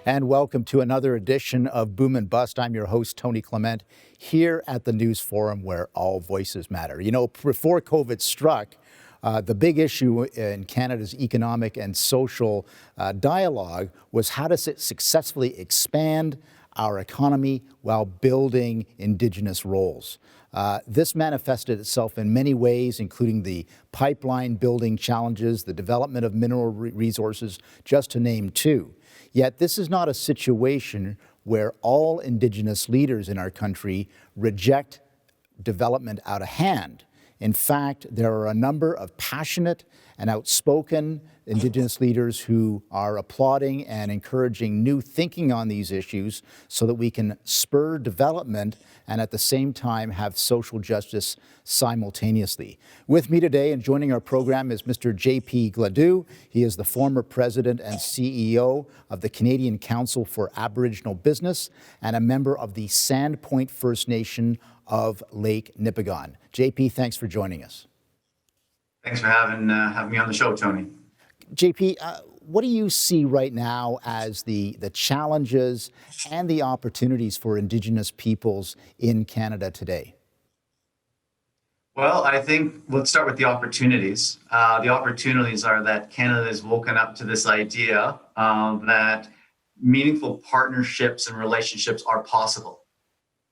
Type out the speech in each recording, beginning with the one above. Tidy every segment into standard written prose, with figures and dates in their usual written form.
And welcome to another edition of Boom and Bust. I'm your host, Tony Clement, here at the News Forum where all voices matter. You know, before COVID struck, the big issue in Canada's economic and social dialogue was how to successfully expand our economy while building Indigenous roles. This manifested itself in many ways, including the pipeline building challenges, the development of mineral resources, just to name two. Yet this is not a situation where all Indigenous leaders in our country reject development out of hand. In fact, there are a number of passionate and outspoken Indigenous leaders who are applauding and encouraging new thinking on these issues so that we can spur development and at the same time have social justice simultaneously. With me today and joining our program is Mr. J.P. Gladu. He is the former president and CEO of the Canadian Council for Aboriginal Business and a member of the Sandpoint First Nation of Lake Nipigon. JP, thanks for joining us. Thanks for having me on the show, Tony. JP, what do you see right now as the challenges and the opportunities for Indigenous peoples in Canada today? Well, I think let's start with the opportunities. The opportunities are that Canada has woken up to this idea that meaningful partnerships and relationships are possible.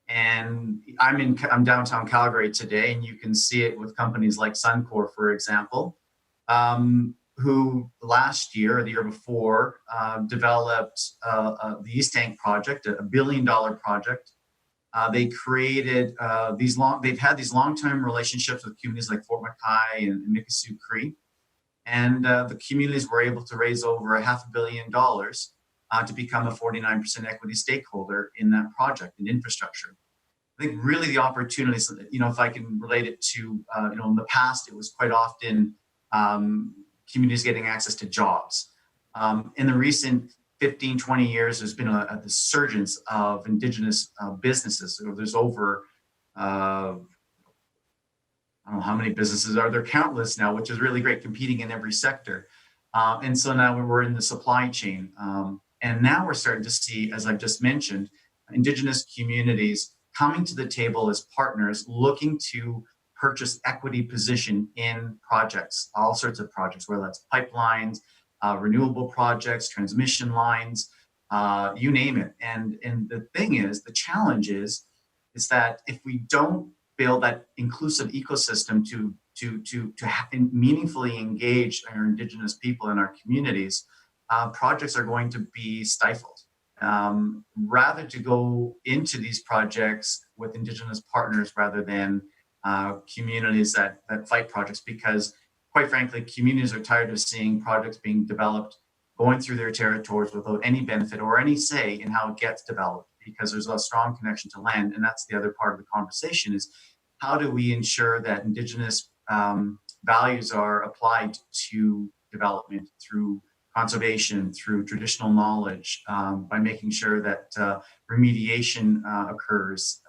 And I'm downtown Calgary today, and you can see it with companies like Suncor, for example, who last year or the year before developed the East Tank project, a $1 billion project. They created they've had these long-term relationships with communities like Fort McKay and Mikisew Cree, and the communities were able to raise over $500 million to become a 49% equity stakeholder in that project in infrastructure. I think really the opportunities, if I can relate it to, in the past, it was quite often communities getting access to jobs. In the recent 15, 20 years, there's been a resurgence of Indigenous businesses. So there's over, I don't know how many businesses are there, countless now, which is really great, competing in every sector. And so now we're in the supply chain. And now we're starting to see, as I've just mentioned, Indigenous communities coming to the table as partners, looking to purchase equity position in projects, all sorts of projects, whether that's pipelines, renewable projects, transmission lines, you name it. And the thing is, the challenge is that if we don't build that inclusive ecosystem to meaningfully engage our Indigenous people in our communities, projects are going to be stifled. Rather to go into these projects with Indigenous partners rather than communities that fight projects, because quite frankly, communities are tired of seeing projects being developed, going through their territories without any benefit or any say in how it gets developed, because there's a strong connection to land. And that's the other part of the conversation is how do we ensure that Indigenous values are applied to development through conservation, through traditional knowledge, by making sure that remediation occurs,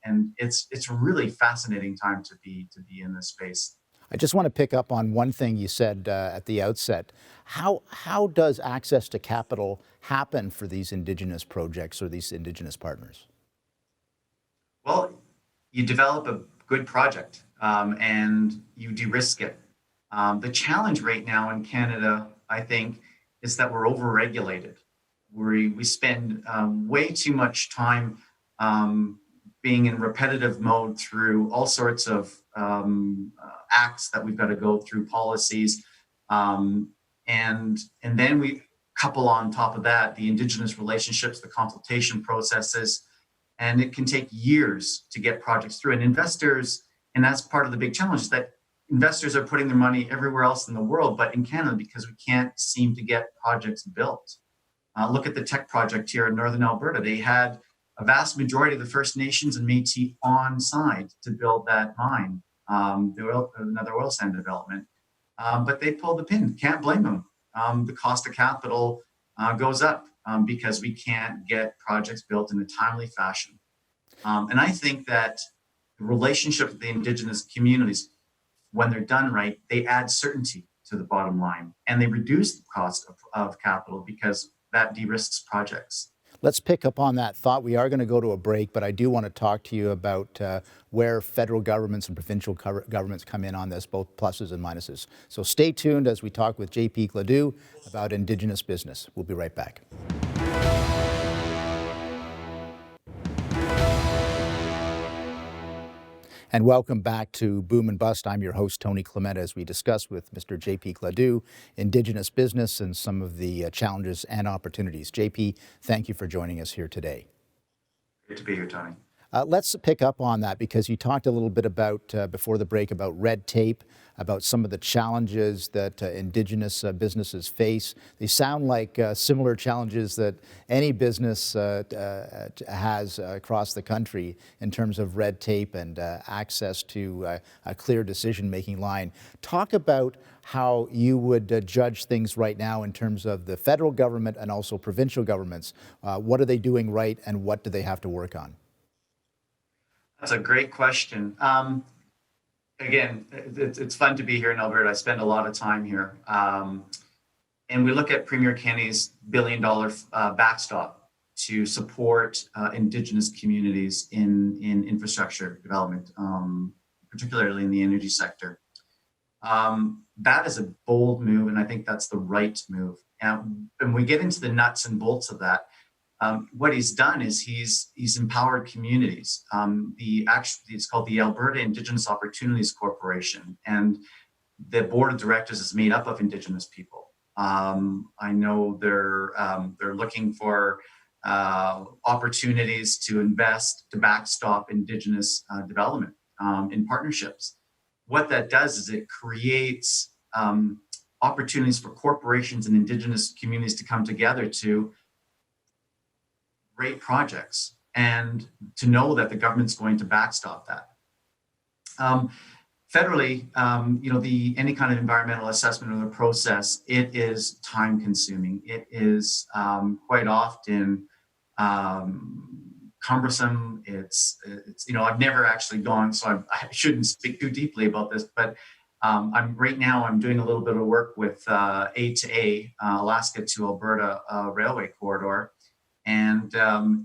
and it's a really fascinating time to be in this space. I just want to pick up on one thing you said at the outset. How does access to capital happen for these Indigenous projects or these Indigenous partners? Well, you develop a good project and you de-risk it. The challenge right now in Canada, I think, is that we're over-regulated. We spend way too much time being in repetitive mode through all sorts of acts that we've got to go through, policies, and then we couple on top of that the Indigenous relationships, the consultation processes, and it can take years to get projects through. And investors, and that's part of the big challenge, is that investors are putting their money everywhere else in the world, but in Canada, because we can't seem to get projects built. Look at the Teck project here in Northern Alberta. They had a vast majority of the First Nations and Métis on side to build that mine, another oil sand development. But they pulled the pin. Can't blame them. The cost of capital goes up because we can't get projects built in a timely fashion. And I think that the relationship with the Indigenous communities, when they're done right, they add certainty to the bottom line, and they reduce the cost of capital, because that de-risks projects. Let's pick up on that thought. We are going to go to a break, but I do want to talk to you about where federal governments and provincial governments come in on this, both pluses and minuses. So stay tuned as we talk with JP Gladu about Indigenous business. We'll be right back. And welcome back to Boom and Bust. I'm your host, Tony Clement, as we discuss with Mr. JP Gladu, Indigenous business and some of the challenges and opportunities. JP, thank you for joining us here today. Great to be here, Tony. Let's pick up on that because you talked a little bit about, before the break, about red tape, about some of the challenges that Indigenous businesses face. They sound like similar challenges that any business has across the country in terms of red tape and access to a clear decision-making line. Talk about how you would judge things right now in terms of the federal government and also provincial governments. What are they doing right and what do they have to work on? That's a great question. Again, it's fun to be here in Alberta. I spend a lot of time here. And we look at Premier Kenney's $1 billion backstop to support Indigenous communities in infrastructure development, particularly in the energy sector. That is a bold move, and I think that's the right move. And when we get into the nuts and bolts of that, what he's done is he's empowered communities. It's called the Alberta Indigenous Opportunities Corporation, and the board of directors is made up of Indigenous people. I know they're looking for opportunities to invest to backstop Indigenous development in partnerships. What that does is it creates opportunities for corporations and Indigenous communities to come together to great projects and to know that the government's going to backstop that. Federally, any kind of environmental assessment of the process, it is time consuming. It is quite often cumbersome. It's I've never actually gone, so I shouldn't speak too deeply about this, but right now I'm doing a little bit of work with A2A, Alaska to Alberta railway corridor. And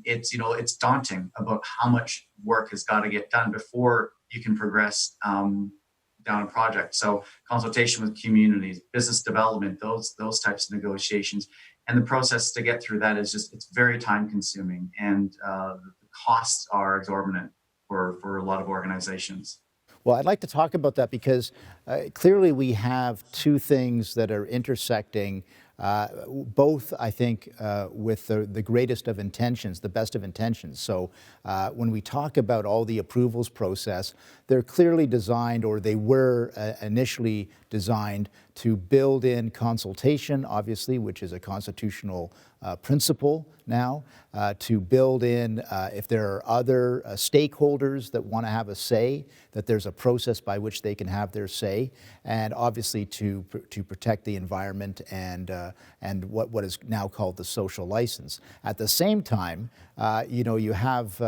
it's daunting about how much work has got to get done before you can progress down a project. So consultation with communities, business development, those types of negotiations, and the process to get through that is it's very time consuming, and the costs are exorbitant for a lot of organizations. Well, I'd like to talk about that because clearly we have two things that are intersecting, both, I think, with the greatest of intentions, the best of intentions. So when we talk about all the approvals process, they're clearly designed, or they were initially designed to build in consultation, obviously, which is a constitutional principle now, to build in, if there are other stakeholders that want to have a say, that there's a process by which they can have their say, and obviously to protect the environment and what is now called the social license. At the same time, you have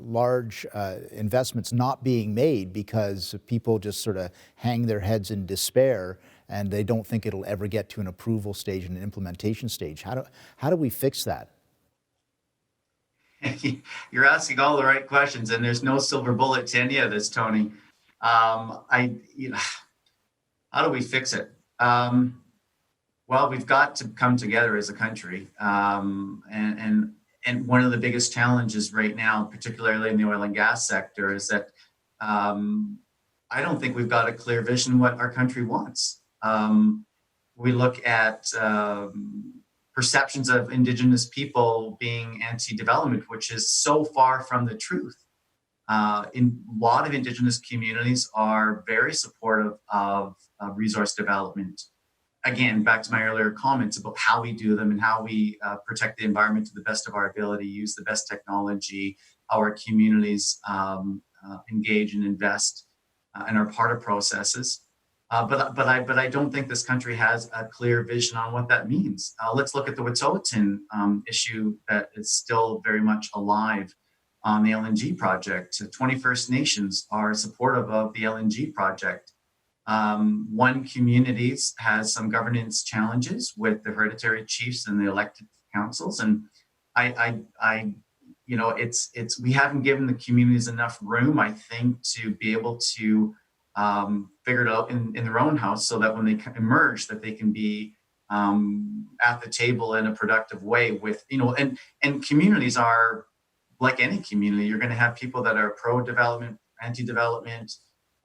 large investments not being made because people just sort of hang their heads in despair and they don't think it'll ever get to an approval stage and an implementation stage. How do we fix that? You're asking all the right questions, and there's no silver bullet to any of this, Tony. How do we fix it? Well, we've got to come together as a country, and one of the biggest challenges right now, particularly in the oil and gas sector, is that I don't think we've got a clear vision what our country wants. We look at perceptions of Indigenous people being anti-development, which is so far from the truth. A lot of Indigenous communities are very supportive of resource development. Again, back to my earlier comments about how we do them and how we protect the environment to the best of our ability, use the best technology, how our communities engage and invest and are part of processes. But I don't think this country has a clear vision on what that means. Let's look at the Wet'suwet'en issue that is still very much alive on the LNG project. 20 First Nations are supportive of the LNG project. One communities has some governance challenges with the hereditary chiefs and the elected councils, and I it's we haven't given the communities enough room, I think, to be able to figure it out in their own house, so that when they emerge, that they can be at the table in a productive way. With and communities are like any community. You're going to have people that are pro-development, anti-development,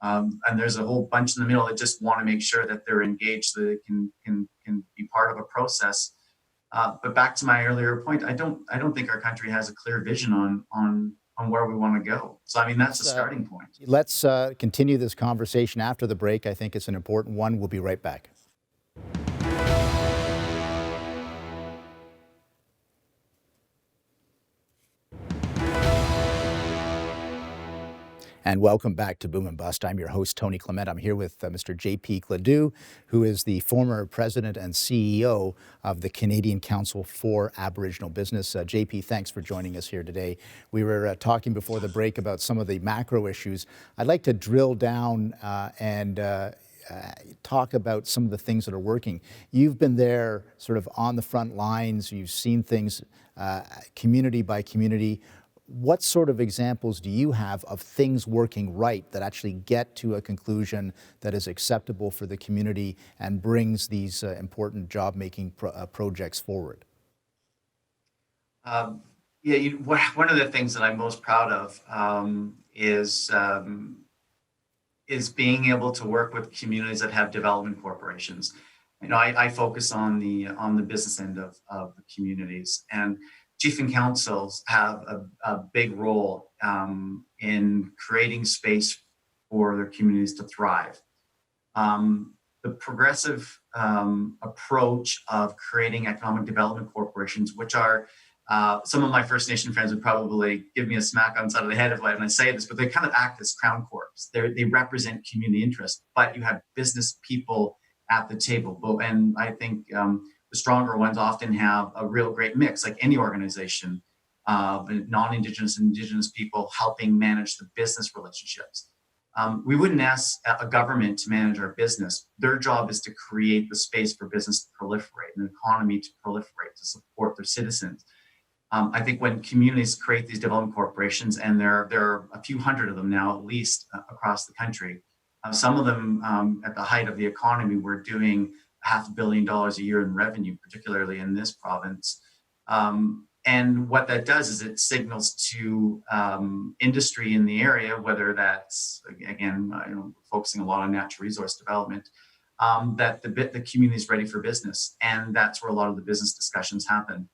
and there's a whole bunch in the middle that just want to make sure that they're engaged, so they can be part of a process. But back to my earlier point, I don't think our country has a clear vision on where we want to go. So I mean, that's a starting point. Let's continue this conversation after the break. I think it's an important one. We'll be right back. And welcome back to Boom and Bust. I'm your host, Tony Clement. I'm here with Mr. J.P. Gladu, who is the former president and CEO of the Canadian Council for Aboriginal Business. J.P., thanks for joining us here today. We were talking before the break about some of the macro issues. I'd like to drill down and talk about some of the things that are working. You've been there sort of on the front lines. You've seen things community by community. What sort of examples do you have of things working right that actually get to a conclusion that is acceptable for the community and brings these important job-making projects forward? One of the things that I'm most proud of is being able to work with communities that have development corporations. I focus on the business end of the communities, and chief and councils have a big role in creating space for their communities to thrive. The progressive approach of creating economic development corporations, which are some of my First Nation friends would probably give me a smack on the side of the head when I say this, but they kind of act as crown corps. They represent community interest, but you have business people at the table. And I think the stronger ones often have a real great mix, like any organization, of non-Indigenous and Indigenous people helping manage the business relationships. We wouldn't ask a government to manage our business. Their job is to create the space for business to proliferate and the economy to proliferate, to support their citizens. I think when communities create these development corporations, and there are a few hundred of them now, at least across the country, some of them at the height of the economy were doing $500 million a year in revenue, particularly in this province. And what that does is it signals to industry in the area, whether that's, again, focusing a lot on natural resource development, that the community is ready for business. And that's where a lot of the business discussions happen.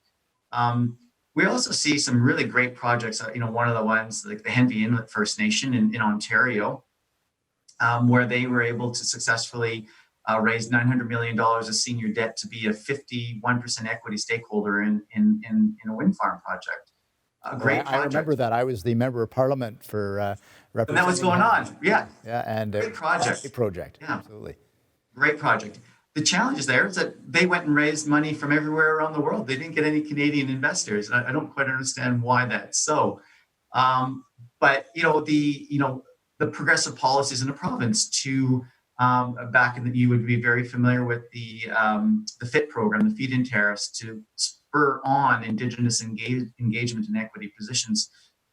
We also see some really great projects. One of the ones, like the Henvey Inlet First Nation in Ontario, where they were able to successfully raise $900 million of senior debt to be a 51% equity stakeholder in a wind farm project. A great project. I remember that. I was the member of parliament for representing. And that was going on. Yeah. Yeah, and great project. Great project. Yeah. Absolutely. Great project. The challenge there is that they went and raised money from everywhere around the world. They didn't get any Canadian investors. I don't quite understand why that's so. But the progressive policies in the province to you would be very familiar with the FIT program, the feed-in tariffs, to spur on Indigenous engagement and equity positions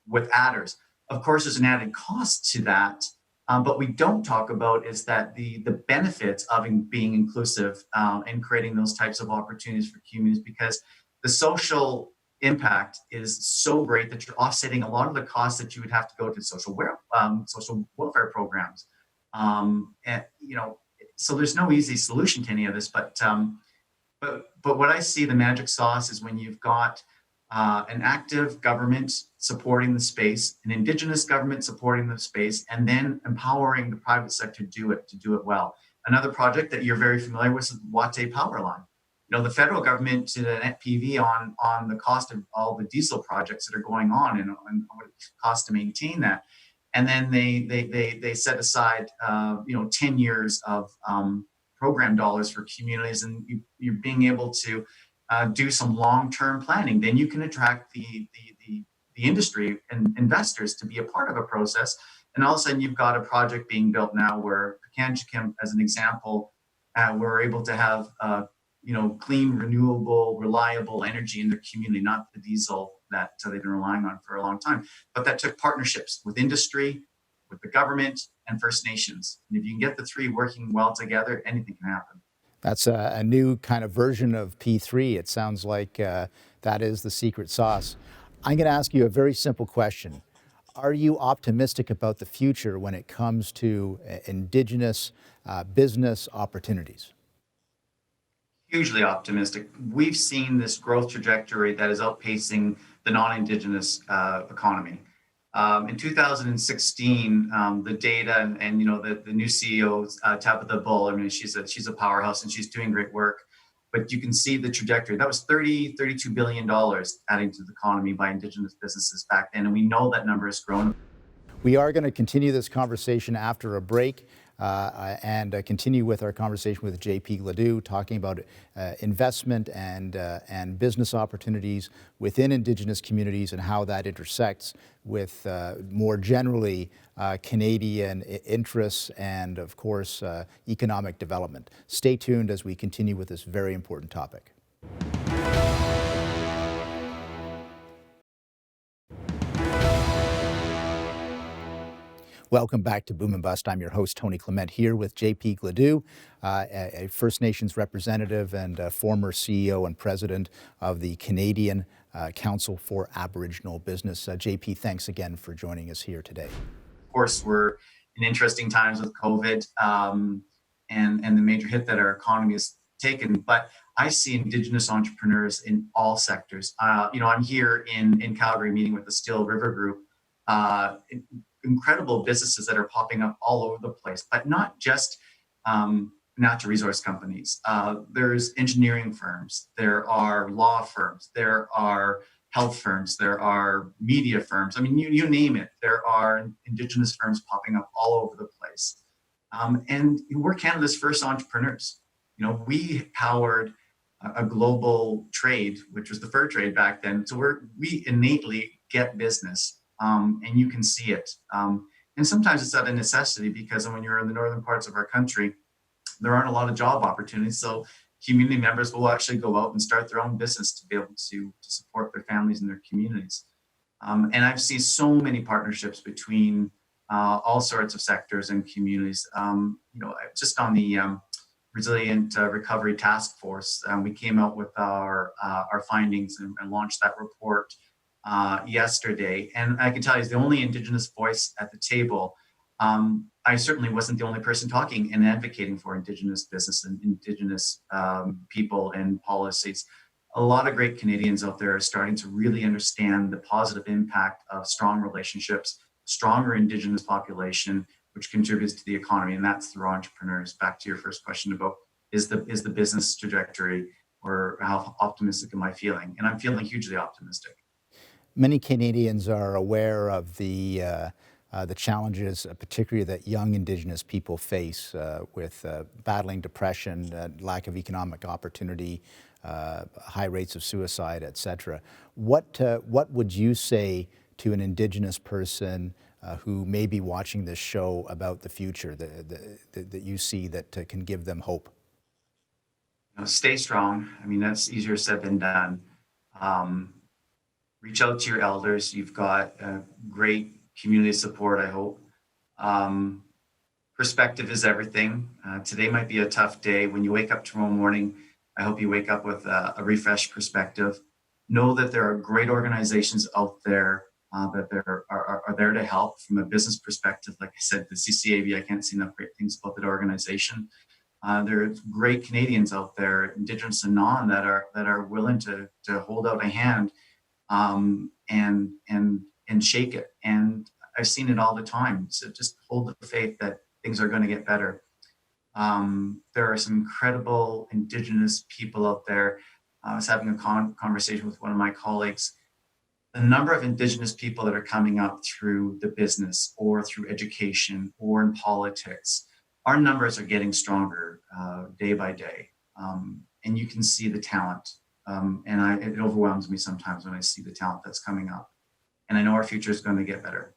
with adders. Of course, there's an added cost to that, but we don't talk about is that the benefits of being inclusive and creating those types of opportunities for communities, because the social impact is so great that you're offsetting a lot of the costs that you would have to go to social welfare programs. So there's no easy solution to any of this, but what I see the magic sauce is when you've got an active government supporting the space, an Indigenous government supporting the space, and then empowering the private sector to do it well. Another project that you're very familiar with is the Wate Power Line. The federal government did an FPV on the cost of all the diesel projects that are going on and what it costs to maintain that. And then they set aside 10 years of program dollars for communities, and you're being able to do some long-term planning. Then you can attract the industry and investors to be a part of a process. And all of a sudden, you've got a project being built now where Kanchikim, as an example, were able to have clean, renewable, reliable energy in their community, not the diesel that they've been relying on for a long time. But that took partnerships with industry, with the government, and First Nations. And if you can get the three working well together, anything can happen. That's a new kind of version of P3. It sounds like that is the secret sauce. I'm going to ask you a very simple question. Are you optimistic about the future when it comes to Indigenous business opportunities? Hugely optimistic. We've seen this growth trajectory that is outpacing the non-Indigenous economy. In 2016, the data and the new CEO, Tabitha Bull, I mean, she's a powerhouse and she's doing great work. But you can see the trajectory. That was $32 billion adding to the economy by Indigenous businesses back then. And we know that number has grown. We are going to continue this conversation after a break and continue with our conversation with JP Gladu, talking about investment and business opportunities within Indigenous communities and how that intersects with more generally Canadian interests and, of course, economic development. Stay tuned as we continue with this very important topic. Welcome back to Boom and Bust. I'm your host, Tony Clement, here with JP Gladu, a First Nations representative and former CEO and president of the Canadian Council for Aboriginal Business. JP, thanks again for joining us here today. Of course, we're in interesting times with COVID and the major hit that our economy has taken, but I see Indigenous entrepreneurs in all sectors. I'm here in Calgary meeting with the Still River Group, incredible businesses that are popping up all over the place, but not just natural resource companies. There's engineering firms, there are law firms, there are health firms, there are media firms. I mean, you name it. There are Indigenous firms popping up all over the place. And we're Canada's first entrepreneurs. We powered a global trade, which was the fur trade back then. So we innately get business. And you can see it. And sometimes it's out of necessity because when you're in the northern parts of our country, there aren't a lot of job opportunities. So community members will actually go out and start their own business to be able to support their families and their communities. And I've seen so many partnerships between all sorts of sectors and communities. Just on the Resilient Recovery Task Force, we came out with our findings and launched that report yesterday. And I can tell you, as the only Indigenous voice at the table, I certainly wasn't the only person talking and advocating for Indigenous business and Indigenous people and policies. A lot of great Canadians out there are starting to really understand the positive impact of strong relationships, stronger Indigenous population, which contributes to the economy, and that's through entrepreneurs. Back to your first question about is the business trajectory, or how optimistic am I feeling? And I'm feeling hugely optimistic. Many Canadians are aware of the challenges, particularly that young Indigenous people face with battling depression, lack of economic opportunity, high rates of suicide, et cetera. What would you say to an Indigenous person who may be watching this show about the future that you see that can give them hope? Stay strong. I mean, that's easier said than done. Reach out to your elders. You've got great community support, I hope. Perspective is everything. Today might be a tough day. When you wake up tomorrow morning, I hope you wake up with a refreshed perspective. Know that there are great organizations out there that are there to help from a business perspective. Like I said, the CCAB, I can't say enough great things about that organization. There are great Canadians out there, Indigenous and non, that are willing to hold out a hand and shake it. And I've seen it all the time. So just hold the faith that things are going to get better. There are some incredible Indigenous people out there. I was having a conversation with one of my colleagues. The number of Indigenous people that are coming up through the business or through education or in politics, our numbers are getting stronger day by day. And you can see the talent. And it overwhelms me sometimes when I see the talent that's coming up. And I know our future is going to get better.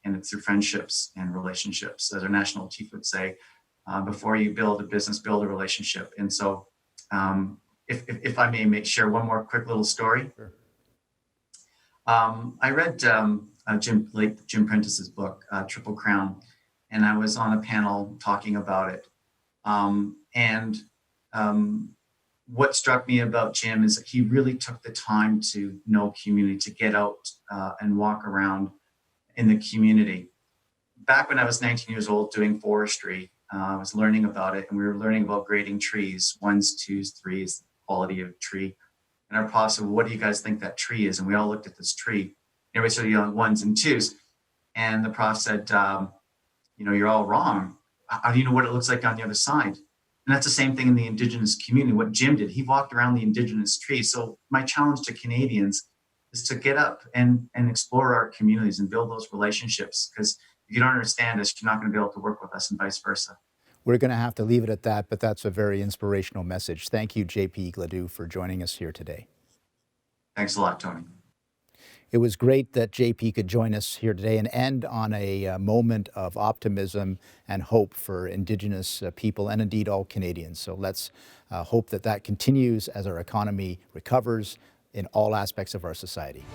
and it's through friendships and relationships. As our national chief would say, before you build a business, build a relationship. And so, if I may share one more quick little story. Sure. I read Jim Prentice's book, Triple Crown, and I was on a panel talking about it. And what struck me about Jim is that he really took the time to know community, to get out and walk around in the community. Back when I was 19 years old doing forestry, I was learning about it, and we were learning about grading trees, 1s, 2s, 3s, quality of tree. And our prof said, well, what do you guys think that tree is? And we all looked at this tree. Everybody started yelling 1s and 2s. And the prof said, you're all wrong. How do you know what it looks like on the other side? And that's the same thing in the Indigenous community. What Jim did, he walked around the Indigenous tree. So my challenge to Canadians is to get up and explore our communities and build those relationships. Because if you don't understand us, you're not going to be able to work with us, and vice versa. We're going to have to leave it at that, but that's a very inspirational message. Thank you, JP Gladu, for joining us here today. Thanks a lot, Tony. It was great that JP could join us here today and end on a moment of optimism and hope for Indigenous people and indeed all Canadians. So let's hope that that continues as our economy recovers in all aspects of our society.